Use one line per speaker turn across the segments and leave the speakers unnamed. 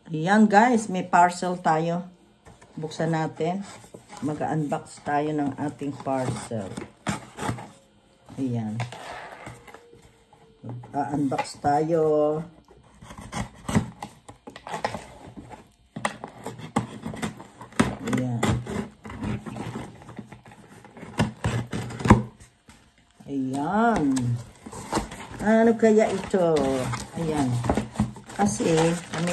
Ayan guys, may parcel tayo. Buksan natin. Mag-unbox tayo ng ating parcel. Ayan. Mag-unbox tayo. Ayan. Ayan. Ano kaya ito? Ayan. Kasi kami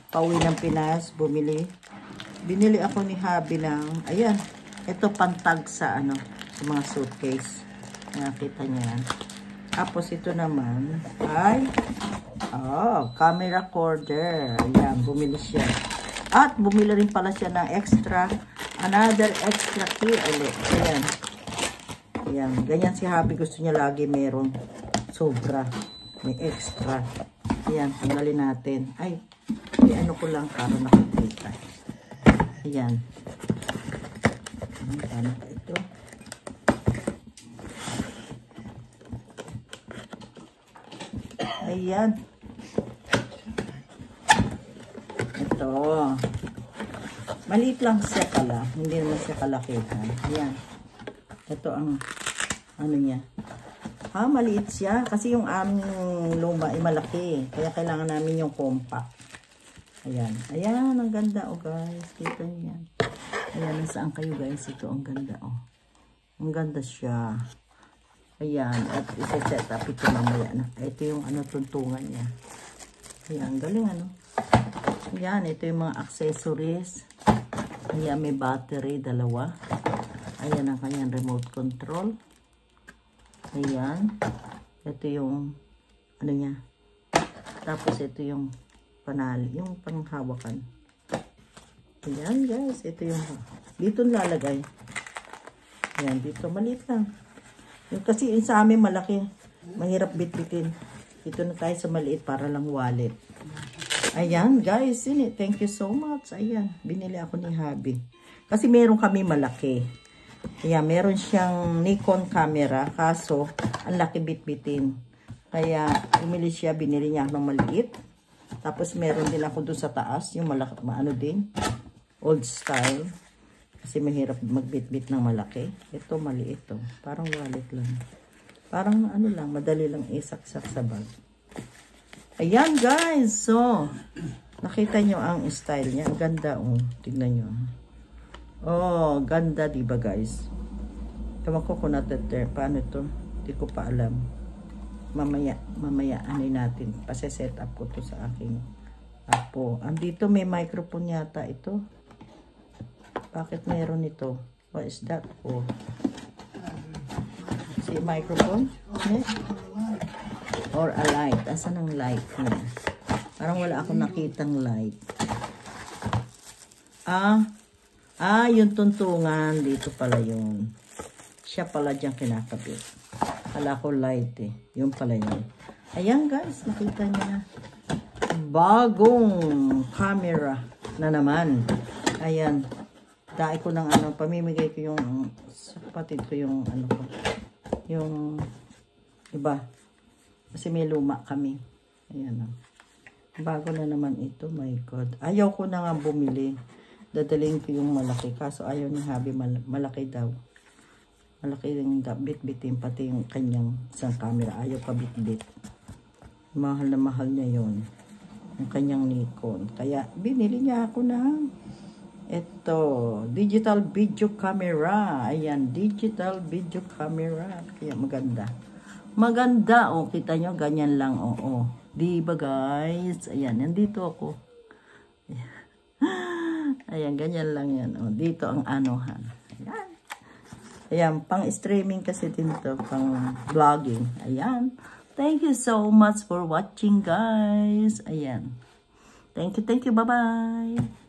pauwi ng Pinas, binili ako ni Habi ng, ayan, ito pantag sa ano, sa mga suitcase. Nakita niya yan. Tapos ito naman ay camera recorder. Ayan, bumili siya. At bumili rin pala siya ng another extra key ulit. Ayan. Ayan, ganyan si Habi, gusto niya lagi meron sobra, may extra. Ayan, tanggalin natin. Ay, ano ko lang para nakikita. Ayan. Paano ba ito? Ayan. Ito. Maliit lang siya pala. Hindi naman siya kalakihan. Ayan. Ito ang ano niya. Maliit siya. Kasi yung aming luma ay malaki. Kaya kailangan namin yung compact. Ayan. Ayan. Ang ganda guys. Kita niyo yan. Ayan. Nasaan kayo guys? Ito ang ganda Ang ganda siya. Ayan. At isa-set up ito mamaya na. Ito yung tuntungan niya. Ayan. Galing Ayan. Ito yung mga accessories. Ayan. May battery. Dalawa. Ayan ang kanyang remote control. Ayan. Ito yung niya. Tapos ito yung panali, yung panghawakan. Ayan guys, ito yung dito lalagay. Ayan, dito maliit lang. Yung kasi sa amin malaki, mahirap bitbitin. Dito na tayo sa maliit para lang wallet. Ayan guys, thank you so much. Ayan, binili ako ni Habi. Kasi meron kami malaki. Kaya meron siyang Nikon camera, kaso ang laki bitbitin. Kaya bumili siya, binili niya ng maliit. Tapos meron din ako doon sa taas, yung malaki, din, old style. Kasi mahirap magbitbit ng malaki. Ito maliit parang wallet lang. Parang lang, madali lang isaksak sa bag. Ayan guys, so nakita nyo ang style niya. Ang ganda tignan nyo. Ganda diba guys? Ewan ko kung paano ito. Hindi ko pa alam. Mamaya natin. Pase-set up ko to sa aking apo. Andito may microphone yata ito. Bakit meron ito? What is that for? Si microphone? Or a light. Asan ang light niya? Parang wala akong nakitang light. Yung tuntungan. Dito pala yun. Siya pala dyan kinakabit. Kala ko light Yung pala yun. Ayan guys. Nakita niya. Bagong camera na naman. Ayan. Dahil ko ng pamimigay ko yung kapatid ko yung ko. Yung iba. Kasi may luma kami. Ayan Bago na naman ito. My God. Ayaw ko na nga bumili. Dadalhin ko yung malaki. Kaso ayaw ni Habi malaki daw. Malaki yung bit-bitin. Pati yung kanyang isang camera. Ayaw pa bit-bit. Mahal na mahal niya yon. Yung kanyang Nikon. Kaya binili niya ako ng ito. Digital video camera. Ayan. Digital video camera. Kaya maganda. Maganda. Kita nyo. Ganyan lang. Diba guys? Ayan. Nandito ako. Ayan. Ayan, ganyan lang yan. Dito ang anuhan. Ayan. Ayan, pang streaming kasi din to, pang vlogging. Ayan. Thank you so much for watching, guys. Ayan. Thank you. Bye-bye.